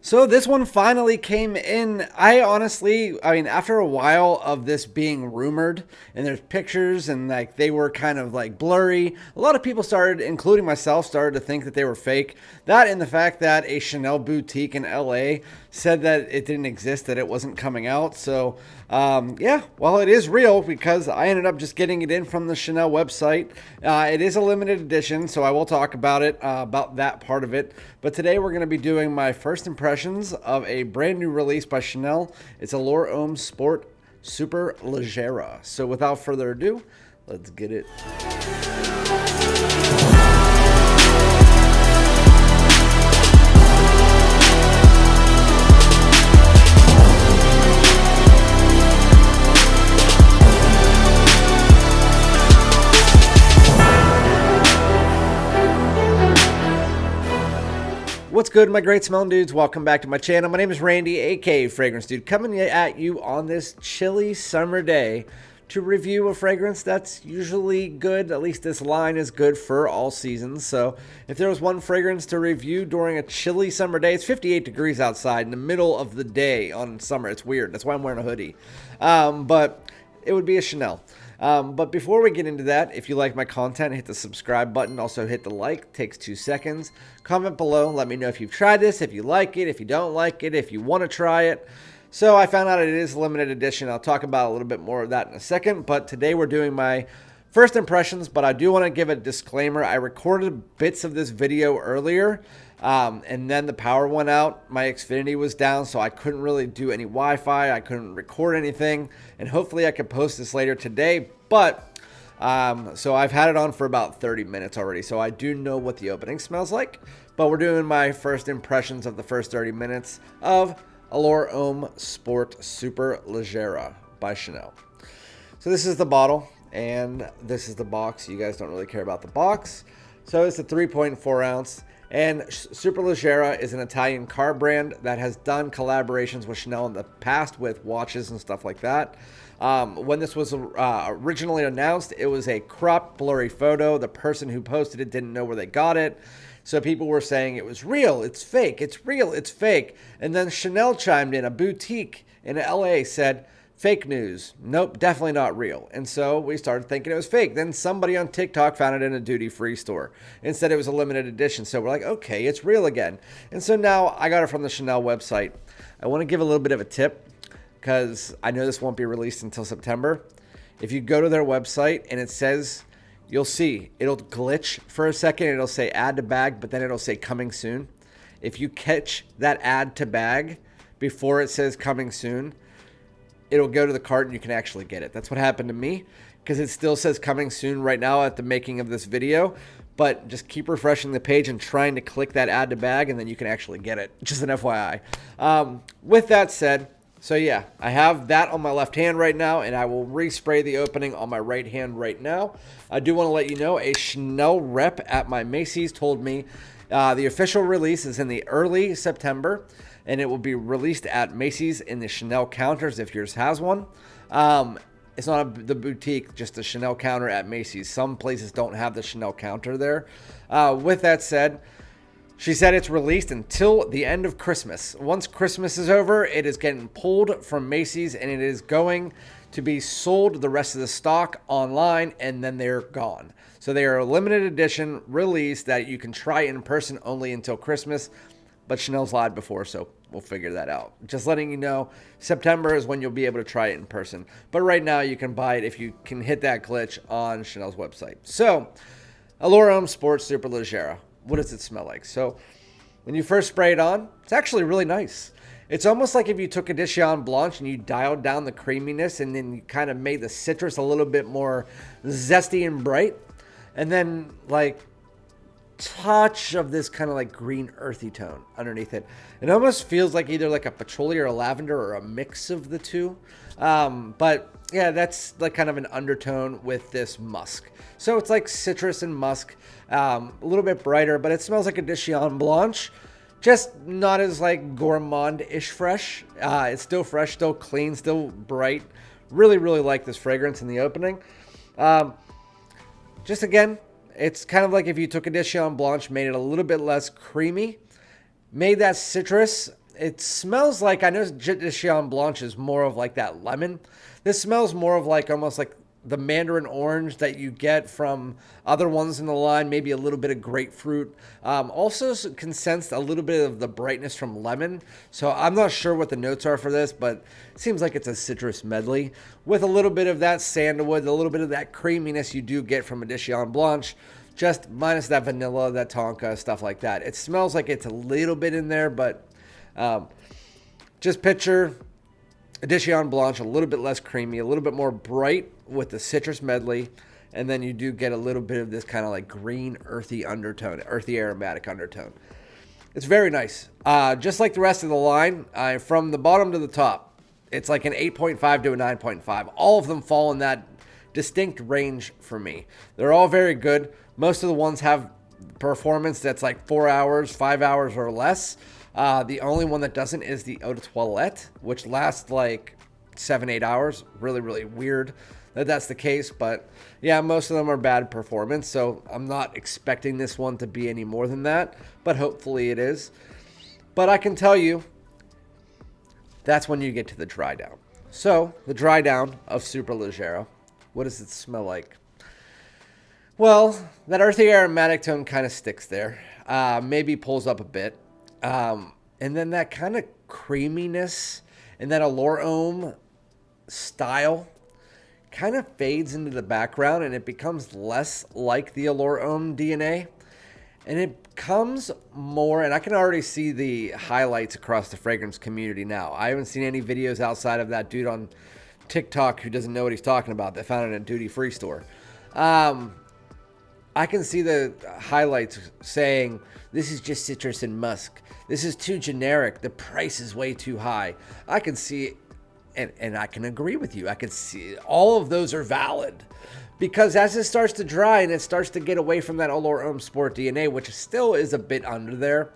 So this one finally came in. I mean, after a while of this being rumored and there's pictures and like they were kind of like blurry, a lot of people started, including myself, started to think that they were fake. That and the fact that a Chanel boutique in LA said that it didn't exist, that it wasn't coming out. So yeah, well, it is real because I ended up just getting it in from the Chanel website. It is a limited edition, so I will talk about it, about that part of it. But today we're going to be doing my first impressions of a brand new release by Chanel. It's Allure Homme Superleggera. So without further ado, let's get it. What's good, my great smelling dudes? Welcome back to my channel. My name is Randy, aka Fragrance Dude, coming at you on this chilly summer day to review a fragrance that's usually good. At least this line is good for all seasons. So if there was one fragrance to review during a chilly summer day, it's 58 degrees outside in the middle of the day on summer. It's weird. That's why I'm wearing a hoodie. But it would be a Chanel. But before we get into that, if you like my content, hit the subscribe button. Also hit the like. Takes 2 seconds. Comment below. Let me know if you've tried this, if you like it, if you don't like it, if you want to try it. So I found out it is a limited edition. I'll talk about a little bit more of that in a second. But today we're doing my first impressions. But I do want to give a disclaimer. I recorded bits of this video earlier. And then the power went out. My Xfinity was down, so I couldn't really do any Wi-Fi. I couldn't record anything, and hopefully I could post this later today. But so I've had it on for about 30 minutes already, so I do know what the opening smells like. But we're doing my first impressions of the first 30 minutes of Allure Homme Superleggera by Chanel. So this is the bottle, and this is the box. You guys don't really care about the box. So it's a 3.4 ounce. And Superleggera is an Italian car brand that has done collaborations with Chanel in the past with watches and stuff like that. When this was originally announced, it was a cropped, blurry photo. The person who posted it didn't know where they got it. So people were saying it was real, it's fake, it's real, it's fake. And then Chanel chimed in, a boutique in LA said, fake news. Nope, definitely not real. And so we started thinking it was fake. Then somebody on TikTok found it in a duty-free store. Instead, it was a limited edition. So we're like, okay, it's real again. And so now I got it from the Chanel website. I want to give a little bit of a tip because I know this won't be released until September. If you go to their website and it says, you'll see, it'll glitch for a second. It'll say add to bag, but then it'll say coming soon. If you catch that add to bag before it says coming soon, it'll go to the cart and you can actually get it. That's what happened to me because it still says coming soon right now at the making of this video. But just keep refreshing the page and trying to click that add to bag and then you can actually get it. Just an FYI. With that said, so yeah, I have that on my left hand right now and I will respray the opening on my right hand right now. I do want to let you know a Chanel rep at my Macy's told me the official release is in the early September. And it will be released at Macy's in the Chanel counters if yours has one. It's not the boutique, just the Chanel counter at Macy's. Some places don't have the Chanel counter there. With that said, she said it's released until the end of Christmas. Once Christmas is over, it is getting pulled from Macy's and it is going to be sold the rest of the stock online and then they're gone. So they are a limited edition release that you can try in person only until Christmas. But Chanel's lied before, so we'll figure that out. Just letting you know, September is when you'll be able to try it in person. But right now, you can buy it if you can hit that glitch on Chanel's website. So, Allure Homme Superleggera. What does it smell like? So, when you first spray it on, it's actually really nice. It's almost like if you took a Edition Blanche and you dialed down the creaminess and then you kind of made the citrus a little bit more zesty and bright. And then, like, touch of this kind of like green earthy tone underneath it. It almost feels like either like a patchouli or a lavender or a mix of the two. But yeah, that's like kind of an undertone with this musk. So it's like citrus and musk, a little bit brighter, but it smells like a Edition Blanche. Just not as like gourmand-ish fresh. It's still fresh, still clean, still bright. Really, really like this fragrance in the opening. Just again, it's kind of like if you took a Edition Blanche, made it a little bit less creamy, made that citrus It smells like, I know Dijon Blanche is more of like that lemon. This smells more of like almost like the mandarin orange that you get from other ones in the line, maybe a little bit of grapefruit. Also can sense a little bit of the brightness from lemon. So I'm not sure what the notes are for this, but it seems like it's a citrus medley with a little bit of that sandalwood, a little bit of that creaminess you do get from a Dijon Blanche, just minus that vanilla, that tonka, stuff like that. It smells like it's a little bit in there, but just picture a Dijon Blanche, a little bit less creamy, a little bit more bright with the citrus medley, and then you do get a little bit of this kind of like green, earthy undertone, earthy aromatic undertone. It's very nice. Just like the rest of the line, from the bottom to the top, it's like an 8.5 to a 9.5. All of them fall in that distinct range for me. They're all very good. Most of the ones have performance that's like 4 hours, 5 hours or less. The only one that doesn't is the Eau de Toilette, which lasts like 7-8 hours. Really, really weird that that's the case. But yeah, most of them are bad performance. So I'm not expecting this one to be any more than that. But hopefully it is. But I can tell you, that's when you get to the dry down. So the dry down of Superleggera. What does it smell like? Well, that earthy aromatic tone kind of sticks there. Maybe pulls up a bit. And then that kind of creaminess and that Allure Homme style kind of fades into the background, and it becomes less like the Allure Homme DNA. And it becomes more, and I can already see the highlights across the fragrance community now. I haven't seen any videos outside of that dude on TikTok who doesn't know what he's talking about that found it in a duty-free store. I can see the highlights saying, this is just citrus and musk. This is too generic. The price is way too high. I can see, and I can agree with you. I can see all of those are valid. Because as it starts to dry and it starts to get away from that Allure Homme Sport DNA, which still is a bit under there,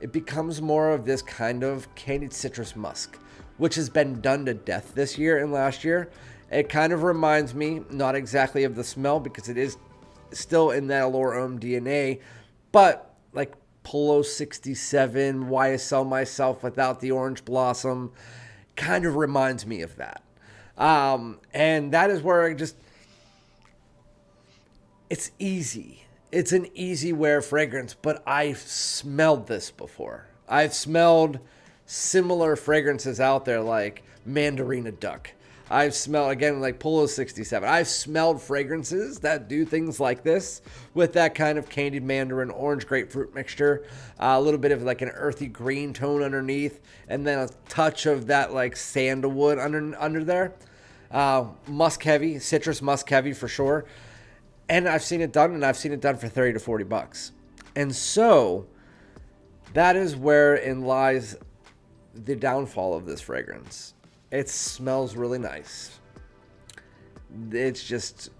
it becomes more of this kind of candied citrus musk, which has been done to death this year and last year. It kind of reminds me, not exactly of the smell, because it is still in that Allure Homme DNA, but like Polo 67, YSL Myself without the orange blossom, kind of reminds me of that. And that is where it's easy. It's an easy wear fragrance, but I've smelled this before. I've smelled similar fragrances out there like Mandarina Duck. I've smelled, again, like Polo 67. I've smelled fragrances that do things like this with that kind of candied mandarin, orange grapefruit mixture, a little bit of like an earthy green tone underneath, and then a touch of that like sandalwood under there. Musk heavy, citrus musk heavy for sure. And I've seen it done, and I've seen it done for 30 to 40 bucks. And so that is wherein lies the downfall of this fragrance. It smells really nice. It's just,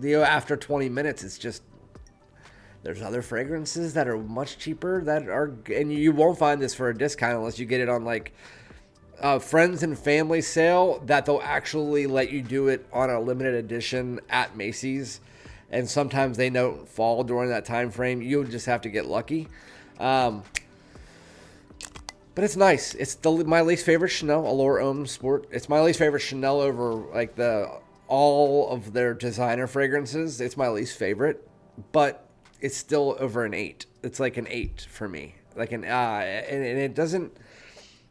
after 20 minutes, it's just, there's other fragrances that are much cheaper that are, and you won't find this for a discount unless you get it on like friends and family sale, that they'll actually let you do it on a limited edition at Macy's. And sometimes they don't fall during that time frame. You'll just have to get lucky. But it's nice. It's my least favorite Chanel, Allure Homme Sport. It's my least favorite Chanel over like all of their designer fragrances. It's my least favorite, but it's still over an 8. It's like an 8 for me. Like and it doesn't.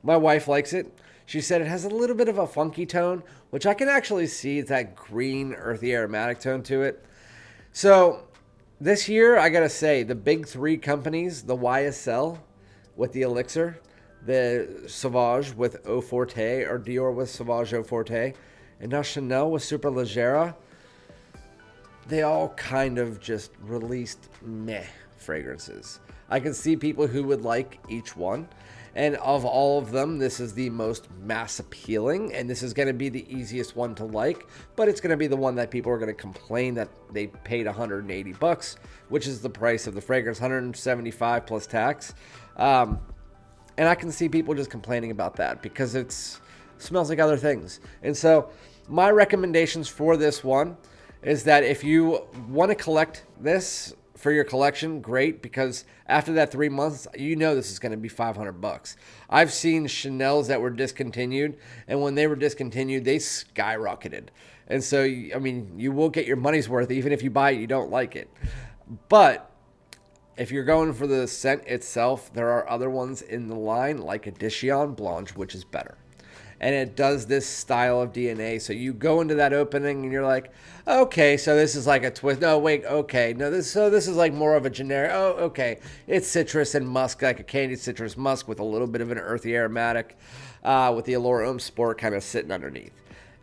My wife likes it. She said it has a little bit of a funky tone, which I can actually see. It's that green, earthy, aromatic tone to it. So this year, I gotta say, the big 3 companies, the YSL with the Elixir, the Sauvage with Eau Forte, or Dior with Sauvage Eau Forte, and now Chanel with Superleggera, they all kind of just released meh fragrances. I can see people who would like each one, and of all of them, this is the most mass appealing, and this is going to be the easiest one to like, but it's going to be the one that people are going to complain that they paid 180 bucks, which is the price of the fragrance, 175 plus tax. And I can see people just complaining about that because it smells like other things. And so my recommendations for this one is that if you want to collect this for your collection, great, because after that 3 months, you know this is going to be $500. I've seen Chanel's that were discontinued, and when they were discontinued, they skyrocketed. And so, I mean, you will get your money's worth even if you buy it, you don't like it. But if you're going for the scent itself, there are other ones in the line like Edition Blanche, which is better. And it does this style of DNA. So you go into that opening and you're like, okay, so this is like a twist. No, wait, okay. No, this is like more of a generic. Oh, okay. It's citrus and musk, like a candied citrus musk with a little bit of an earthy aromatic with the Allure Homme Sport kind of sitting underneath.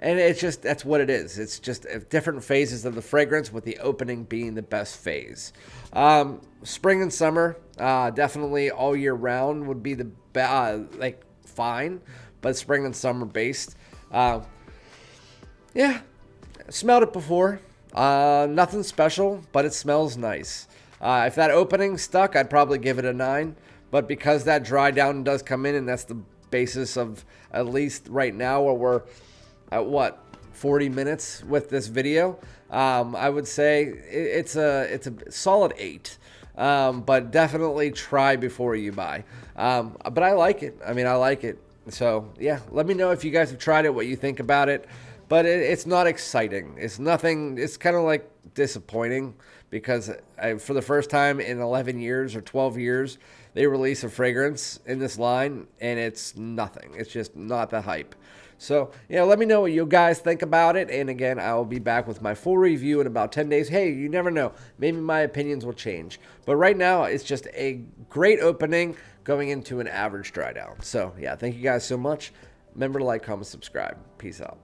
And it's just, that's what it is. It's just different phases of the fragrance, with the opening being the best phase. Spring and summer, definitely all year round would be the like fine, but spring and summer based. Yeah, smelled it before. Nothing special, but it smells nice. If that opening stuck, I'd probably give it a 9. But because that dry down does come in, and that's the basis of, at least right now, where we're at 40 minutes with this video, I would say it's a solid 8. But definitely try before you buy. But I like it. I mean, I like it. So yeah, let me know if you guys have tried it, what you think about it. But it's not exciting. It's nothing. It's kind of like disappointing, because for the first time in 11 years or 12 years, they release a fragrance in this line, and it's nothing. It's just not the hype. So, yeah, let me know what you guys think about it. And again, I will be back with my full review in about 10 days. Hey, you never know. Maybe my opinions will change. But right now, it's just a great opening going into an average dry down. So, yeah, thank you guys so much. Remember to like, comment, subscribe. Peace out.